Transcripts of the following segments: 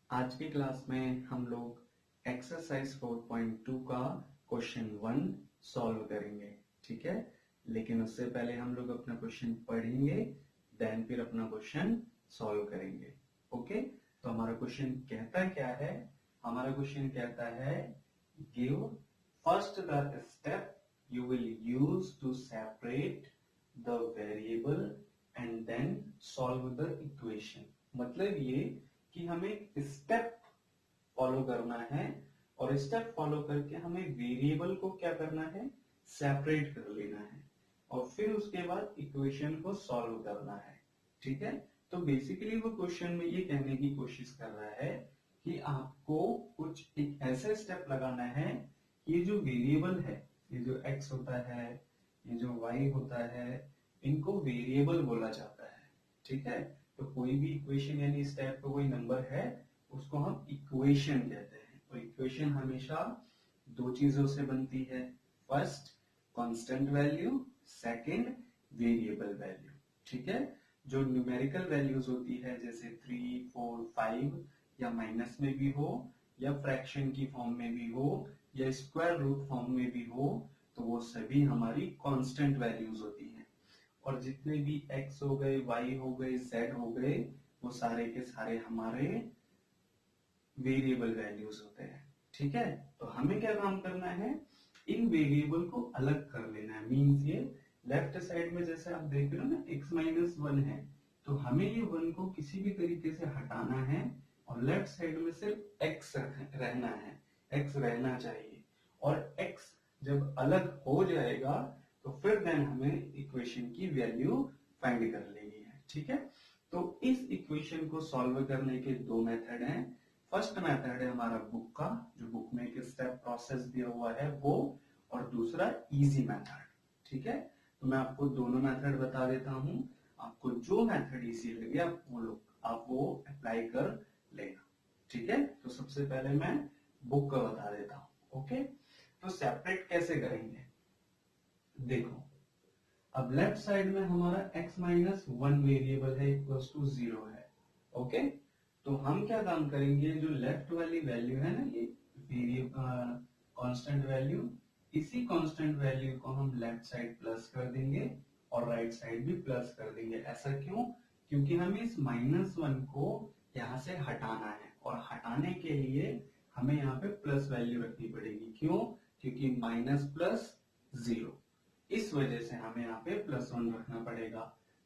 आज की क्लास में हम लोग एक्सरसाइज 4.2 का क्वेश्चन 1 सॉल्व करेंगे। ठीक है, लेकिन उससे पहले हम लोग अपना क्वेश्चन पढ़ेंगे, देन फिर अपना क्वेश्चन सॉल्व करेंगे। ओके, तो हमारा क्वेश्चन कहता क्या है? हमारा क्वेश्चन कहता है give first the step you will use to separate the variable and then solve the equation। मतलब ये कि हमें स्टेप फॉलो करना है और स्टेप फॉलो करके हमें वेरिएबल को क्या करना है, सेपरेट कर लेना है और फिर उसके बाद इक्वेशन को सॉल्व करना है। ठीक है, तो बेसिकली वो क्वेश्चन में ये कहने की कोशिश कर रहा है कि आपको कुछ एक ऐसे स्टेप लगाना है, ये जो वेरिएबल है, ये जो x होता है, ये जो y होता है, इनको वेरिएबल बोला जाता है। ठीक है, तो कोई भी इक्वेशन यानी इस टाइप का कोई नंबर है उसको हम इक्वेशन कहते हैं। और इक्वेशन हमेशा दो चीजों से बनती है, first constant value, second variable value. ठीक है, जो न्यूमेरिकल वैल्यूज होती है जैसे 3, 4, 5 या माइनस में भी हो या फ्रैक्शन की फॉर्म में भी हो या स्क्वायर रूट फॉर्म में भी हो, तो वो सभी हमारी कांस्टेंट वैल्यूज होती हैं। और जितने भी x हो गए, y हो गए, z हो गए, वो सारे के सारे हमारे वेरिएबल वैल्यूज होते हैं। ठीक है, तो हमें क्या काम करना है, इन वेरिएबल को अलग कर लेना है। मींस ये लेफ्ट साइड में जैसे आप देख रहे हो ना x-1 है, तो हमें ये 1 को किसी भी तरीके से हटाना है और लेफ्ट साइड में सिर्फ x रहना है, x रहना चाहिए। और x जब अलग हो जाएगा तो फिर देन हमें इक्वेशन की वैल्यू फाइंड कर लेनी है। ठीक है, तो इस इक्वेशन को सॉल्व करने के दो मेथड हैं। फर्स्ट मेथड है हमारा बुक का, जो बुक में एक स्टेप प्रोसेस दिया हुआ है वो, और दूसरा इजी मेथड। ठीक है, तो मैं आपको दोनों मेथड बता देता हूं, आपको जो मेथड इजी लगे आप वो अप्लाई कर लेना। ठीक है, तो सबसे पहले मैं बुक का बता देता हूं। ओके, तो सेपरेट कैसे करेंगे, देखो अब लेफ्ट साइड में हमारा x-1 वेरिएबल है इक्वल्स टू 0 है। ओके, तो हम क्या काम करेंगे, जो लेफ्ट वाली वैल्यू है ना, ये वेरिएबल कांस्टेंट वैल्यू, इसी कांस्टेंट वैल्यू को हम लेफ्ट साइड प्लस कर देंगे और राइट साइड भी प्लस कर देंगे। ऐसा क्यों? क्योंकि हमें इस -1 को यहाँ से हटाना है और हटाने के लिए हमें यहाँ पे प्लस वैल्यू रखनी पड़ेगी। क्यों? क्योंकि माइनस प्लस 0, इस वजह से हमें यहाँ पे +1 रखना पड़ेगा।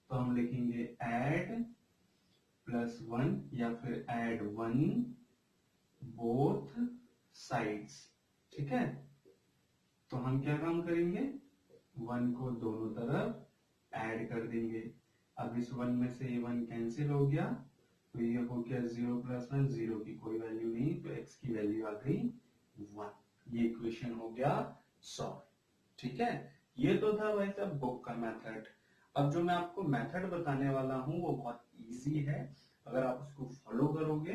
तो हम लिखेंगे ऐड +1 या फिर ऐड 1 बोथ साइड्स। ठीक है, तो हम क्या काम करेंगे, 1 को दोनों तरफ ऐड कर देंगे। अब इस 1 में से ये 1 कैंसिल हो गया, तो ये हो गया 0 + 1, 0 की कोई वैल्यू नहीं, तो x की वैल्यू आ गई 1। ये इक्वेशन हो गया सॉल्व। ठीक है, ये तो था भाई साहब बुक का मेथड। अब जो मैं आपको मेथड बताने वाला हूं वो बहुत इजी है, अगर आप उसको फॉलो करोगे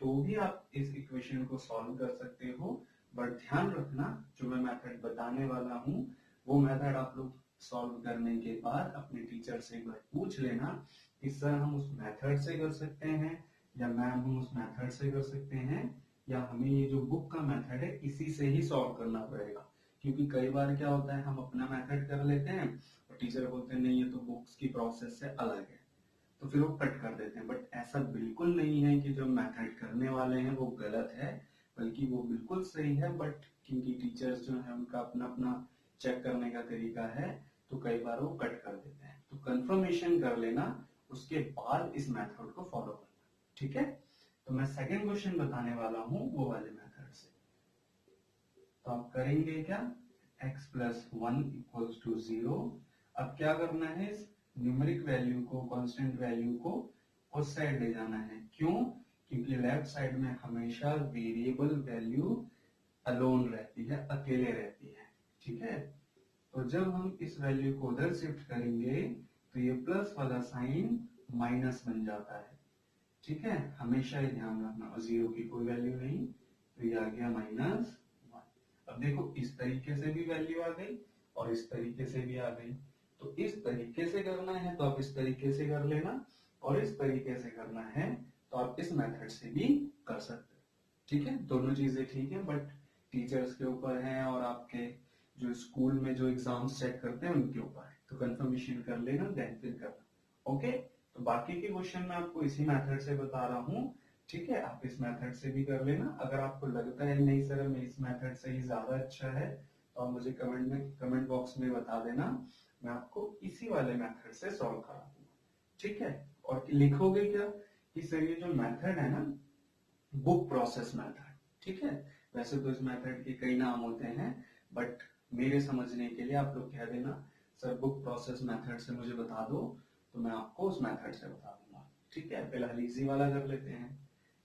तो भी आप इस इक्वेशन को सॉल्व कर सकते हो। बट ध्यान रखना, जो मैं मेथड बताने वाला हूं वो मेथड आप लोग सॉल्व करने के बाद अपने टीचर से एक बार पूछ लेना कि सर हम उस मेथड से कर सकते हैं या मैम हम उस मेथड से कर सकते हैं, या हमें ये जो बुक का मेथड है इसी से ही सॉल्व करना पड़ेगा। क्योंकि कई बार क्या होता है, हम अपना मेथड कर लेते हैं और टीचर बोलते हैं नहीं ये तो बुक्स की प्रोसेस से अलग है, तो फिर वो कट कर देते हैं। बट ऐसा बिल्कुल नहीं है कि जो मेथड करने वाले हैं वो गलत है, बल्कि वो बिल्कुल सही है। बट क्योंकि टीचर्स जो है उनका अपना अपना चेक करने का तरीका है, तो कई बार वो कट कर देते हैं। तो कंफर्मेशन कर लेना, उसके बाद इस मेथड को फॉलो करना। ठीक है, तो मैं सेकेंड क्वेश्चन बताने वाला हूं वो वाले मेथड से। तो आप करेंगे क्या, x+1 = 0। अब क्या करना है, इस न्यूमेरिक वैल्यू को, कांस्टेंट वैल्यू को उस साइड ले जाना है। क्यों? क्योंकि लेफ्ट साइड में हमेशा वेरिएबल वैल्यू अलोन रहती है, अकेले रहती है। ठीक है, तो जब हम इस वैल्यू को उधर शिफ्ट करेंगे तो ये प्लस वाला साइन माइनस बन जाता है। ठीक है, हमेशा ये ध्यान रखना, और 0 की कोई वैल्यू नहीं, तो ये आ गया -1। अब देखो इस तरीके से भी वैल्यू आ गई और इस तरीके से भी आ गई। तो इस तरीके से करना है तो आप इस तरीके से कर लेना, और इस तरीके से करना है तो आप इस मेथड से भी कर सकते हो। ठीक है, दोनों चीजें ठीक है, बट टीचर्स के ऊपर है और आपके जो स्कूल में जो एग्जाम्स चेक करते हैं उनके ऊपर है। तो कंफर्मेशन कर लेना, देन फिर करना। ओके, तो बाकी के क्वेश्चन मैं आपको इसी मेथड से बता रहा हूँ। ठीक है, आप इस मेथड से भी कर लेना। अगर आपको लगता है नहीं सर मैं इस मेथड से ही ज्यादा अच्छा है, तो आप मुझे कमेंट बॉक्स में बता देना, मैं आपको इसी वाले मेथड से सॉल्व करा दूंगा। ठीक है, और लिखोगे क्या कि सर ये जो मेथड है ना, बुक प्रोसेस मेथड। ठीक है, वैसे तो इस मेथड के कई नाम होते हैं, बट मेरे समझने के लिए आप लोग कह देना सर बुक प्रोसेस मेथड से मुझे बता दो, तो मैं आपको उस मेथड से बता दूंगा। ठीक है, फिलहाल इजी वाला कर लेते हैं।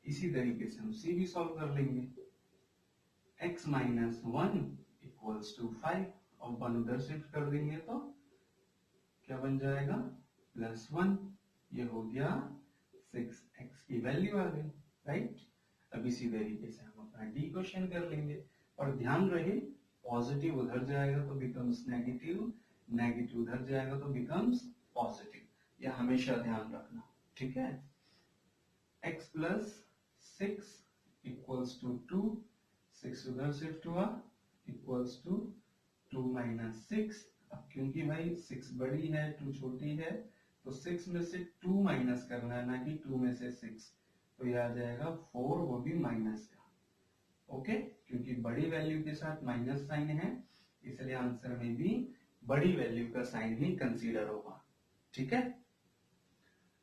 इसी तरीके से हम सी भी सॉल्व कर लेंगे। x माइनस 1 इक्वल्स टू 5, और 1 उधर शिफ्ट कर देंगे तो क्या बन जाएगा, +1। ये हो गया 6x की वैल्यू आ गई, राइट। अब इसी तरीके से हम अपना डी क्वेश्चन कर लेंगे, और ध्यान रहे पॉजिटिव उधर जाएगा तो बिकम्स नेगेटिव, नेगेटिव उधर जाएगा तो बिकम्स पॉजिटिव। यह हमेशा ध्यान रखना। ठीक है, x प्लस 6 इक्वल्स टू 2, 6 उधर शिफ्ट हुआ, इक्वल्स टू 2 माइनस 6। अब क्योंकि भाई 6 बड़ी है 2 छोटी है, तो 6 में से 2 माइनस करना है, ना कि 2 में से 6। तो यह आ जाएगा 4, वो भी माइनस का। ओके, क्योंकि बड़ी वैल्यू के साथ माइनस साइन है, इसलिए आंसर में भी बड़ी वैल्यू का साइन ही कंसीडर होगा। ठीक है,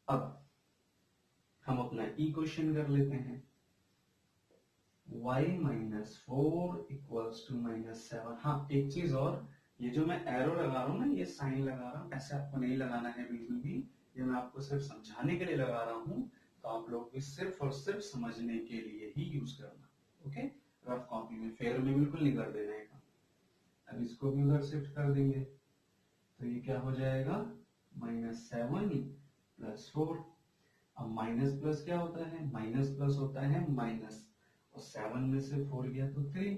अब हम अपना ई क्वेश्चन कर लेते हैं। y minus 4 equals to -7। हाँ, एक चीज और, ये जो मैं एरो लगा रहा हूँ ना, ये साइन लगा रहा हूँ, ऐसे आपको नहीं लगाना है बिल्कुल भी। ये मैं आपको सिर्फ समझाने के लिए लगा रहा हूँ, तो आप लोग भी सिर्फ और सिर्फ समझने के लिए ही यूज करना। ओके, रफ कॉपी में, फेयर में बिल्कुल नहीं कर देना है काम। अब इसको भी उधर शिफ्ट कर देंगे, तो ये क्या हो जाएगा, -7 + 4। अब माइनस प्लस क्या होता है, माइनस प्लस होता है माइनस, और 7 में से 4 गया तो 3,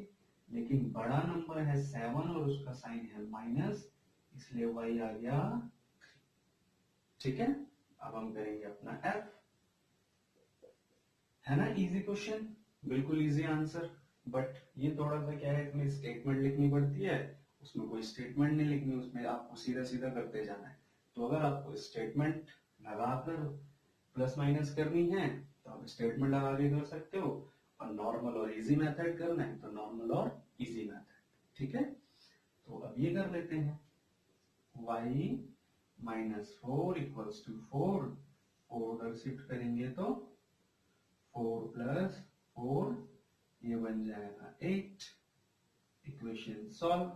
लेकिन बड़ा नंबर है 7 और उसका साइन है माइनस, इसलिए y आ गया 3। ठीक है, अब हम करेंगे अपना f। है ना इजी क्वेश्चन, बिल्कुल इजी आंसर, बट ये थोड़ा सा क्या है, इसमें स्टेटमेंट लिखनी पड़ती है, उसमें कोई स्टेटमेंट नहीं लिखनी, उसमें आपको सीधा सीधा करते जाना है। तो अगर आपको स्टेटमेंट लगाकर प्लस माइनस करनी है तो आप स्टेटमेंट लगा के कर सकते हो, और नॉर्मल और इजी मेथड करना है तो नॉर्मल और इजी मेथड। ठीक है, तो अब ये कर लेते हैं, y माइनस 4 इक्वल्स टू 4, 4 उधर शिफ्ट करेंगे तो 4 + 4, ये बन जाएगा 8। Equation solve.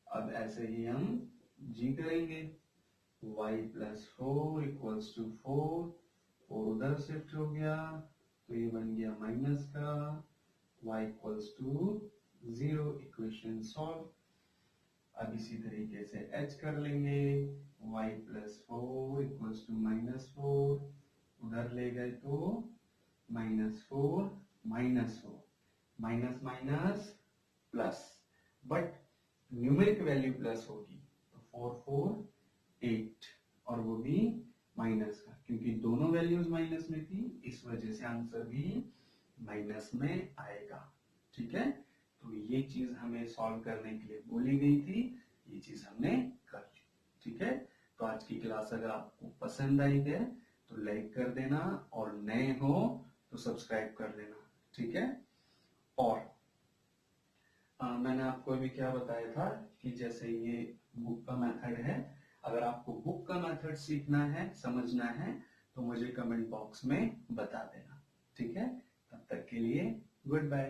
अब ऐसे ही हम जी करेंगे, y + 4 इक्वल्स टू 4, 4 उधर शिफ्ट हो गया तो ये बन गया माइनस का, y = 0। Equation solve. अब इसी तरीके से h कर लेंगे, y + 4 इक्वल्स टू -4, उधर ले गए तो -4 -4, minus minus plus, but numeric value plus होगी, तो 4 4 8, और वो भी माइनस का, क्योंकि दोनों वैल्यूज माइनस में थी, इस वजह से आंसर भी माइनस में आएगा। ठीक है, तो ये चीज हमें सॉल्व करने के लिए बोली गई थी, ये चीज हमने कर ली। ठीक है, तो आज की क्लास अगर आपको पसंद आई है तो लाइक कर देना, और नए हो तो सब्सक्राइब कर लेना। ठीक है, और मैंने आपको अभी क्या बताया था कि जैसे ये बुक का मेथड है, अगर आपको बुक का मेथड सीखना है, समझना है, तो मुझे कमेंट बॉक्स में बता देना। ठीक है, तब तक के लिए गुड बाय।